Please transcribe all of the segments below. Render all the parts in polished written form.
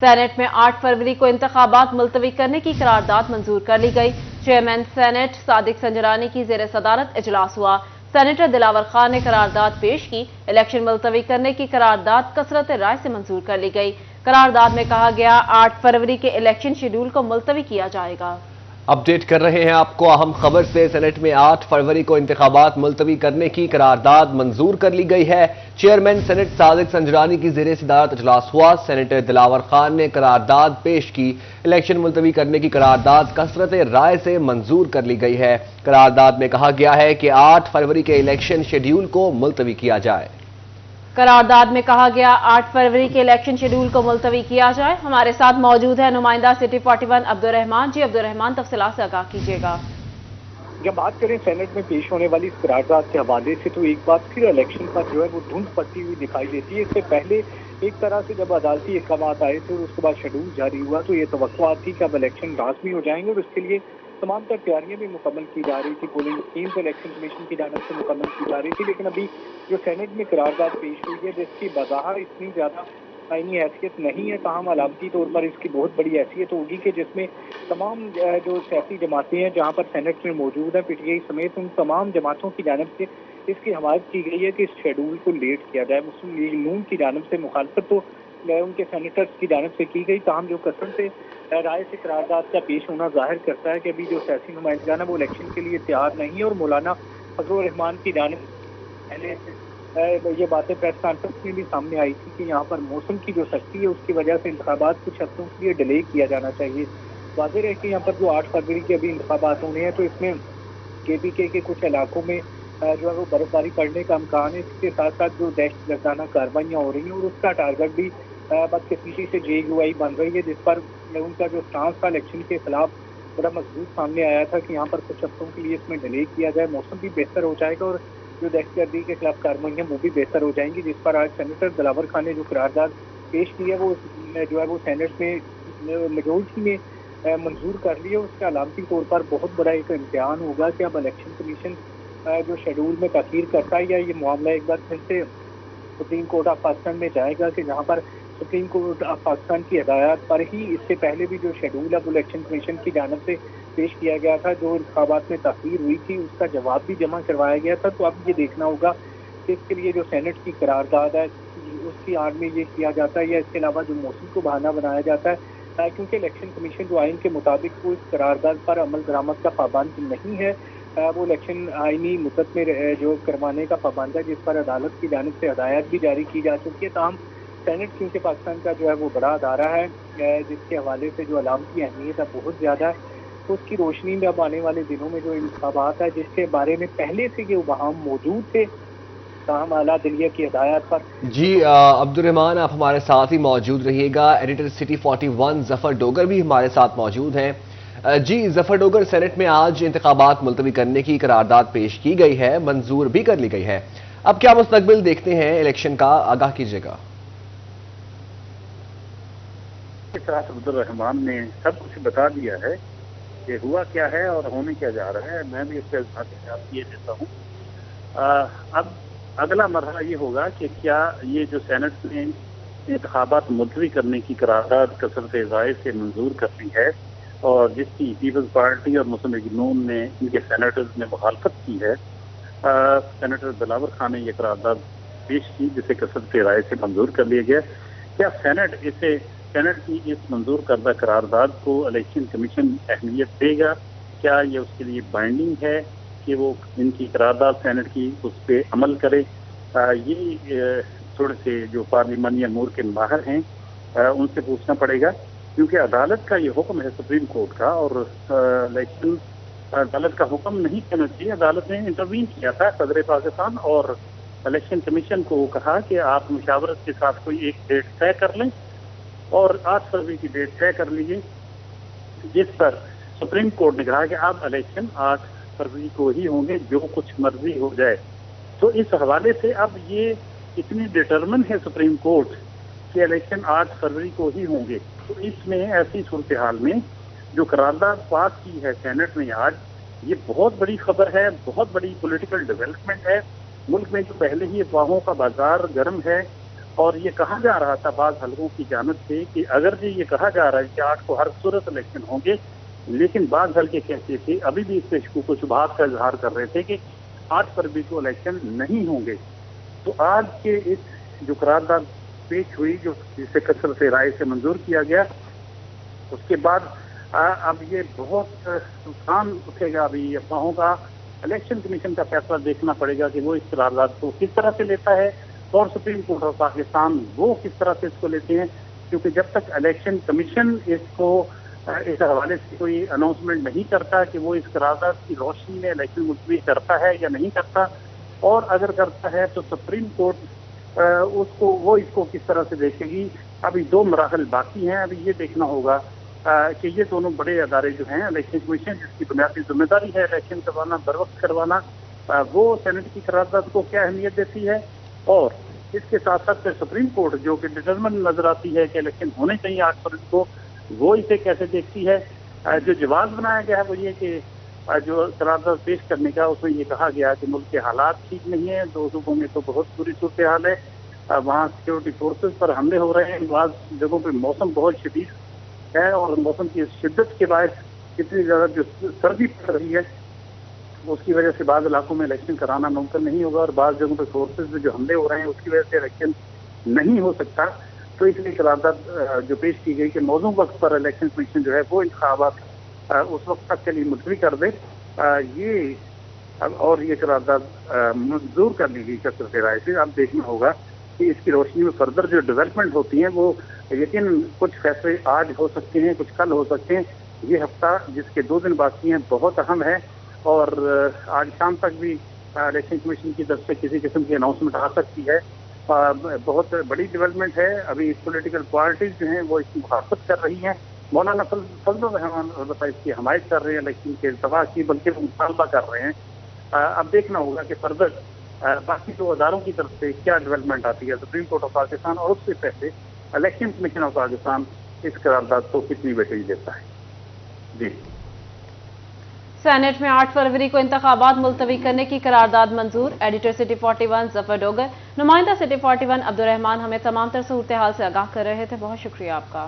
Saint میں 8 فروری کو انتخابات ملتوی کرنے کی قرارداد منظور کر لی گئی۔ چیئرمین سینٹ صادق سنجرانی کی زیر صدارت اجلاس ہوا۔ سینیٹر دلاور خان نے قرارداد پیش کی۔ الیکشن ملتوی کرنے کی قرارداد کثرت رائے سے منظور کر لی گئی۔ قرارداد میں کہا گیا 8 فروری کے الیکشن شیڈول کو ملتوی کیا جائے گا۔ اپڈیٹ کر رہے ہیں آپ کو اہم خبر سے۔ سینٹ میں 8 فروری کو انتخابات ملتوی کرنے کی قرارداد منظور کر لی گئی ہے۔ چیئرمین سینٹ صادق سنجرانی کی زیر صدارت اجلاس ہوا۔ سینیٹر دلاور خان نے قرارداد پیش کی۔ الیکشن ملتوی کرنے کی قرارداد کثرت رائے سے منظور کر لی گئی ہے۔ قرارداد میں کہا گیا ہے کہ 8 فروری کے الیکشن شیڈول کو ملتوی کیا جائے۔ قرارداد میں کہا گیا 8 فروری کے الیکشن شیڈول کو ملتوی کیا جائے۔ ہمارے ساتھ موجود ہے نمائندہ سٹی 41 عبدالرحمان۔ جی عبدالرحمان، تفصیلات سے آگاہ کیجیے گا۔ جب بات کریں سینٹ میں پیش ہونے والی اس قرارداد کے حوالے سے تو ایک بات پھر الیکشن پر جو ہے وہ دھند پڑتی ہوئی دکھائی دیتی ہے۔ اس سے پہلے ایک طرح سے جب عدالتی احکامات آئے تھے اور اس کے بعد شیڈول جاری ہوا تو یہ توقعات تھی کہ اب الیکشن لازمی ہو جائیں گے اور اس کے لیے تمام تر تیاریاں بھی مکمل کی جا رہی تھی۔ پولنگ اسکیم کو الیکشن کمیشن کی جانب سے مکمل کی جا رہی تھی، لیکن ابھی جو سینٹ میں قرارداد پیش ہوئی ہے جس کی بظاہر اتنی زیادہ آئینی حیثیت نہیں ہے، تاہم علامتی طور پر اس کی بہت بڑی حیثیت ہوگی کہ جس میں تمام جو سیاسی جماعتیں ہیں جہاں پر سینٹ میں موجود ہیں، پی ٹی آئی سمیت ان تمام جماعتوں کی جانب سے اس کی حمایت کی گئی ہے کہ اس شیڈول کو لیٹ کیا جائے۔ مسلم لیگ نون کی جانب سے مخالفت تو ان کے سینیٹرز کی جانب سے کی گئی، تاہم جو کثرت سے رائے سے قرارداد کا پیش ہونا ظاہر کرتا ہے کہ ابھی جو سیاسی نمائندگان ہے وہ الیکشن کے لیے تیار نہیں ہے۔ اور مولانا فضل الرحمان کی جانب پہلے یہ باتیں پریس کانفرنس میں بھی سامنے آئی تھی کہ یہاں پر موسم کی جو سختی ہے اس کی وجہ سے انتخابات کچھ ہفتوں کے لیے ڈیلے کیا جانا چاہیے۔ واضح ہے کہ یہاں پر جو 8 فروری کے ابھی انتخابات ہونے ہیں تو اس میں کے پی کے کچھ علاقوں میں جو ہے وہ برف باری پڑنے کا امکان ہے۔ اس کے ساتھ ساتھ جو دہشت گردانہ کاروائیاں ہو رہی ہیں اور اس کا ٹارگٹ بھی بدقسمتی سے جے یو آئی بن رہی ہے، جس پر ان کا جو سٹانس تھا الیکشن کے خلاف بڑا مضبوط سامنے آیا تھا کہ یہاں پر کچھ ہفتوں کے لیے اس میں ڈیلے کیا جائے، موسم بھی بہتر ہو جائے گا اور جو دہشت گردی کے خلاف کارروائیاں وہ بھی بہتر ہو جائیں گی، جس پر آج سینیٹر دلاور خان نے جو قرارداد پیش کی ہے وہ جو ہے وہ سینٹ میں میجورٹی میں منظور کر لی ہے۔ اس کا علامتی طور پر بہت بڑا ایک امتحان ہوگا کہ اب الیکشن کمیشن جو شیڈول میں تاخیر کرتا ہے یا یہ معاملہ ایک بار پھر سے سپریم کورٹ آف پاکستان میں جائے گا کہ جہاں پر سپریم کورٹ آف پاکستان کی ہدایات پر ہی اس سے پہلے بھی جو شیڈول ہے وہ الیکشن کمیشن کی جانب سے پیش کیا گیا تھا، جو انتخابات میں تاخیر ہوئی تھی اس کا جواب بھی جمع کروایا گیا تھا۔ تو اب یہ دیکھنا ہوگا کہ اس کے لیے جو سینٹ کی قرارداد ہے اس کی آڑ میں یہ کیا جاتا ہے یا اس کے علاوہ جو موسم کو بہانہ بنایا جاتا ہے، کیونکہ الیکشن کمیشن جو آئین کے مطابق وہ اس قرارداد پر عمل درآمد کا پابند نہیں ہے، وہ الیکشن آئینی مدت میں جو کروانے کا پابند ہے، جس پر عدالت کی جانب سے ہدایت بھی جاری کی جا چکی ہے۔ تاہم سینٹ کیونکہ پاکستان کا جو ہے وہ بڑا ادارہ ہے جس کے حوالے سے جو علامتی اہمیت ہے بہت زیادہ ہے، تو اس کی روشنی میں اب آنے والے دنوں میں جو انتخابات ہے جس کے بارے میں پہلے سے یہ ابہام موجود تھے تاہم اعلیٰ عدلیہ کی ہدایات پر۔ جی عبدالرحمان، آپ ہمارے ساتھ ہی موجود رہیے گا۔ ایڈیٹر سٹی 41 ظفر ڈوگر بھی ہمارے ساتھ موجود ہیں۔ جی ظفر ڈوگر، سینٹ میں آج انتخابات ملتوی کرنے کی قرارداد پیش کی گئی ہے، منظور بھی کر لی گئی ہے، اب کیا مستقبل دیکھتے ہیں الیکشن کا، آگاہ کیجیے گا۔ عبدالرحمان نے سب کچھ بتا دیا ہے کہ ہوا کیا ہے اور ہونے کیا جا رہا ہے، میں بھی اس کے ساتھ یہ دیتا ہوں۔ اب اگلا مرحلہ یہ ہوگا کہ کیا یہ جو سینٹ نے انتخابات ملتوی کرنے کی قرارداد کثرت رائے سے منظور کرنی ہے اور جس کی پیپلز پارٹی اور مسلم لیگ نون نے ان کے سینیٹرز نے مخالفت کی ہے، سینیٹر دلاور خان نے یہ قرارداد پیش کی جسے کثرت رائے سے منظور کر لیا گیا۔ کیا سینٹ کی اس منظور کردہ قرارداد کو الیکشن کمیشن اہمیت دے گا؟ کیا یہ اس کے لیے بائنڈنگ ہے کہ وہ ان کی قرارداد سینٹ کی اس پہ عمل کرے؟ یہ تھوڑے سے جو پارلیمانی امور کے ماہر ہیں ان سے پوچھنا پڑے گا، کیونکہ عدالت کا یہ حکم ہے سپریم کورٹ کا، اور الیکشن عدالت کا حکم نہیں کہنا چاہیے۔ عدالت نے انٹروین کیا تھا صدر پاکستان اور الیکشن کمیشن کو کہا کہ آپ مشاورت کے ساتھ کوئی ایک ڈیٹ طے کر لیں، اور 8 فروری کی ڈیٹ طے کر لیجیے، جس پر سپریم کورٹ نے کہا کہ اب الیکشن 8 فروری کو ہی ہوں گے، جو کچھ مرضی ہو جائے۔ تو اس حوالے سے اب یہ اتنی ڈٹرمن ہے سپریم کورٹ کہ الیکشن 8 فروری کو ہی ہوں گے۔ تو اس میں ایسی صورتحال میں جو قرارداد پاس کی ہے سینٹ نے آج، یہ بہت بڑی خبر ہے، بہت بڑی پولیٹیکل ڈیولپمنٹ ہے۔ ملک میں جو پہلے ہی افواہوں کا بازار گرم ہے اور یہ کہا جا رہا تھا بعض حلقوں کی جانب سے کہ اگر یہ کہا جا رہا ہے کہ 8 کو ہر صورت الیکشن ہوں گے، لیکن بعض حلقے کہتے تھے، ابھی بھی اس پہ شکوک و شبہات کا اظہار کر رہے تھے کہ 8 فروری کو الیکشن نہیں ہوں گے۔ تو آج کے اس جو قرارداد پیش ہوئی، جو جسے کثرت رائے سے منظور کیا گیا، اس کے بعد اب یہ بہت نقصان اٹھے گا ابھی افواہوں کا۔ الیکشن کمیشن کا فیصلہ دیکھنا پڑے گا کہ وہ اس قرارداد کو کس طرح سے لیتا ہے، اور سپریم کورٹ آف پاکستان وہ کس طرح سے اس کو لیتے ہیں، کیونکہ جب تک الیکشن کمیشن اس حوالے سے کوئی اناؤنسمنٹ نہیں کرتا کہ وہ اس قرارداد کی روشنی میں الیکشن ملتوی کرتا ہے یا نہیں کرتا، اور اگر کرتا ہے تو سپریم کورٹ اس کو کس طرح سے دیکھے گی۔ ابھی 2 مراحل باقی ہیں، ابھی یہ دیکھنا ہوگا کہ یہ دونوں بڑے ادارے جو ہیں، الیکشن کمیشن جس کی بنیادی ذمہ داری ہے الیکشن کروانا، بر وقت کروانا، وہ سینٹ کی قرارداد کو کیا اہمیت دیتی ہے، اور اس کے ساتھ ساتھ سپریم کورٹ جو کہ ڈٹرمن نظر آتی ہے کہ الیکشن ہونے چاہیے 8 فروری کو، وہ اسے کیسے دیکھتی ہے۔ جو جواز بنایا گیا ہے وہ یہ کہ جو قرارداد پیش کرنے کا، اس میں یہ کہا گیا کہ ملک کے حالات ٹھیک نہیں ہیں، 2 صوبوں میں تو بہت بری صورتحال ہے، وہاں سیکورٹی فورسز پر حملے ہو رہے ہیں، بعض جگہوں پہ موسم بہت شدید ہے، اور موسم کی شدت کے باعث اتنی زیادہ جو سردی پڑ رہی ہے، اس کی وجہ سے بعض علاقوں میں الیکشن کرانا ممکن نہیں ہوگا، اور بعض جگہوں پہ فورسز میں جو حملے ہو رہے ہیں اس کی وجہ سے الیکشن نہیں ہو سکتا۔ تو اس لیے قرارداد جو پیش کی گئی کہ موزوں وقت پر الیکشن کمیشن جو ہے وہ انتخابات اس وقت تک کے لیے ملتوی کر دے، یہ قرارداد منظور کر لی گئی کثرت رائے سے۔ اب دیکھنا ہوگا کہ اس کی روشنی میں فردر جو ڈیولپمنٹ ہوتی ہیں، وہ یقیناً کچھ فیصلے آج ہو سکتے ہیں، کچھ کل ہو سکتے ہیں۔ یہ ہفتہ جس کے 2 دن باقی ہیں بہت اہم ہے، اور آج شام تک بھی الیکشن کمیشن کی طرف سے کسی قسم کی اناؤنسمنٹ آ سکتی ہے۔ بہت بڑی ڈیولپمنٹ ہے، ابھی پولیٹیکل پارٹیز جو ہیں وہ اس کی مخالفت کر رہی ہیں، مولانا فضل الرحمان اس کی حمایت کر رہے ہیں الیکشن کے التوا کی، بلکہ وہ مطالبہ کر رہے ہیں۔ اب دیکھنا ہوگا کہ فردر باقی 2 اداروں کی طرف سے کیا ڈیولپمنٹ آتی ہے، سپریم کورٹ آف پاکستان، اور اس سے پہلے الیکشن کمیشن آف پاکستان اس قرارداد کو کتنی ویٹیج دیتا ہے۔ جی، سینٹ میں 8 فروری کو انتخابات ملتوی کرنے کی قرارداد منظور۔ ایڈیٹر سٹی 41 ظفر ڈوگر، نمائندہ سٹی 41 عبدالرحمان ہمیں تمام تر صورتحال سے آگاہ کر رہے تھے، بہت شکریہ آپ کا۔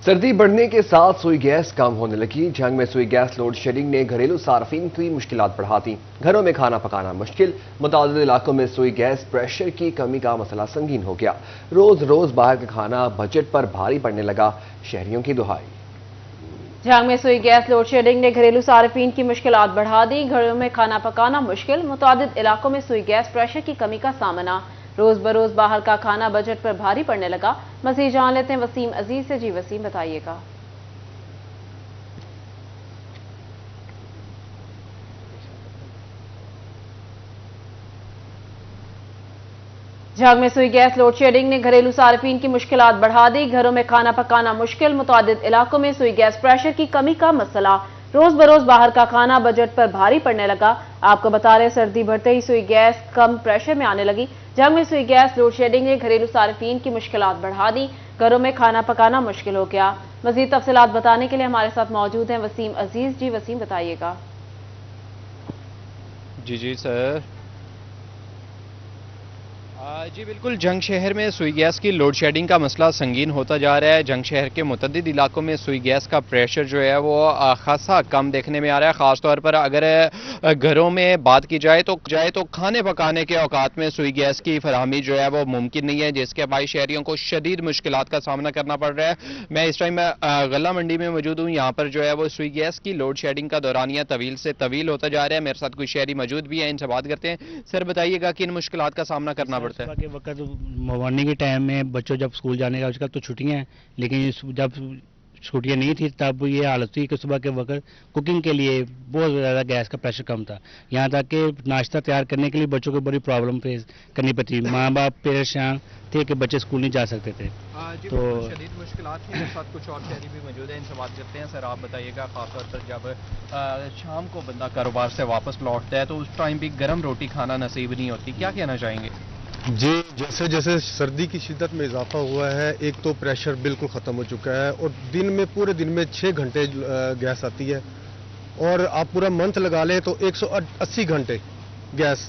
سردی بڑھنے کے ساتھ سوئی گیس کم ہونے لگی۔ جنگ میں سوئی گیس لوڈ شیڈنگ نے گھریلو صارفین کی مشکلات بڑھا دیں، گھروں میں کھانا پکانا مشکل، متعدد علاقوں میں سوئی گیس پریشر کی کمی کا مسئلہ سنگین ہو گیا، روز باہر کا کھانا بجٹ پر بھاری پڑنے لگا، شہریوں کی دہائی۔ جنگ میں سوئی گیس لوڈ شیڈنگ نے گھریلو صارفین کی مشکلات بڑھا دی، گھروں میں کھانا پکانا مشکل، متعدد علاقوں میں سوئی گیس پریشر کی کمی کا سامنا، روز بروز باہر کا کھانا بجٹ پر بھاری پڑنے لگا۔ مزید جان لیتے ہیں وسیم عزیز سے۔ جی وسیم، بتائیے گا۔ جنگ میں سوئی گیس لوڈ شیڈنگ نے گھریلو صارفین کی مشکلات بڑھا دی، گھروں میں کھانا پکانا مشکل، متعدد علاقوں میں سوئی گیس پریشر کی کمی کا مسئلہ، روز بروز باہر کا کھانا بجٹ پر بھاری پڑنے لگا۔ آپ کو بتا رہے سردی بڑھتے ہی سوئی گیس کم پریشر میں آنے لگی۔ جنگ میں سوئی گیس لوڈ شیڈنگ نے گھریلو صارفین کی مشکلات بڑھا دی، گھروں میں کھانا پکانا مشکل ہو گیا۔ مزید تفصیلات بتانے کے لیے ہمارے ساتھ موجود ہیں وسیم عزیز۔ جی وسیم، بتائیے گا۔ جی سر، جی بالکل، جنگ شہر میں سوئی گیس کی لوڈ شیڈنگ کا مسئلہ سنگین ہوتا جا رہا ہے۔ جنگ شہر کے متعدد علاقوں میں سوئی گیس کا پریشر جو ہے وہ خاصا کم دیکھنے میں آ رہا ہے، خاص طور پر اگر گھروں میں بات کی جائے تو کھانے پکانے کے اوقات میں سوئی گیس کی فراہمی جو ہے وہ ممکن نہیں ہے، جس کے باعث شہریوں کو شدید مشکلات کا سامنا کرنا پڑ رہا ہے۔ میں اس ٹائم غلہ منڈی میں موجود ہوں، یہاں پر جو ہے وہ سوئی گیس کی لوڈ شیڈنگ کا دورانیہ طویل سے طویل ہوتا جا رہا ہے۔ میرے ساتھ کوئی شہری موجود بھی ہیں، ان سے بات کرتے ہیں۔ سر بتائیے گا کہ ان مشکلات کا سامنا کرنا پڑتا ہے؟ کے وقت مارننگ کے ٹائم میں بچوں جب اسکول جانے کا، آج کل تو چھٹیاں ہیں، لیکن جب چھٹیاں نہیں تھی تب یہ حالت تھی کہ صبح کے وقت کوکنگ کے لیے بہت زیادہ گیس کا پریشر کم تھا، یہاں تک کہ ناشتہ تیار کرنے کے لیے بچوں کو بڑی پرابلم فیس کرنی پڑتی، ماں باپ پریشان تھے کہ بچے اسکول نہیں جا سکتے تھے۔ تو شدید مشکلات تھیں۔ میرے ساتھ کچھ اور شہری بھی موجود ہیں، ان سے بات کرتے ہیں۔ سر آپ بتائیے گا، خاص طور پر جب شام کو بندہ کاروبار سے واپس لوٹتا ہے تو اس ٹائم بھی گرم روٹی کھانا نصیب نہیں ہوتی، کیا کہنا چاہیں گے؟ جی، جیسے جیسے سردی کی شدت میں اضافہ ہوا ہے، ایک تو پریشر بالکل ختم ہو چکا ہے، اور پورے دن میں 6 گھنٹے گیس آتی ہے، اور آپ پورا منتھ لگا لیں تو 180 گھنٹے گیس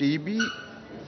TB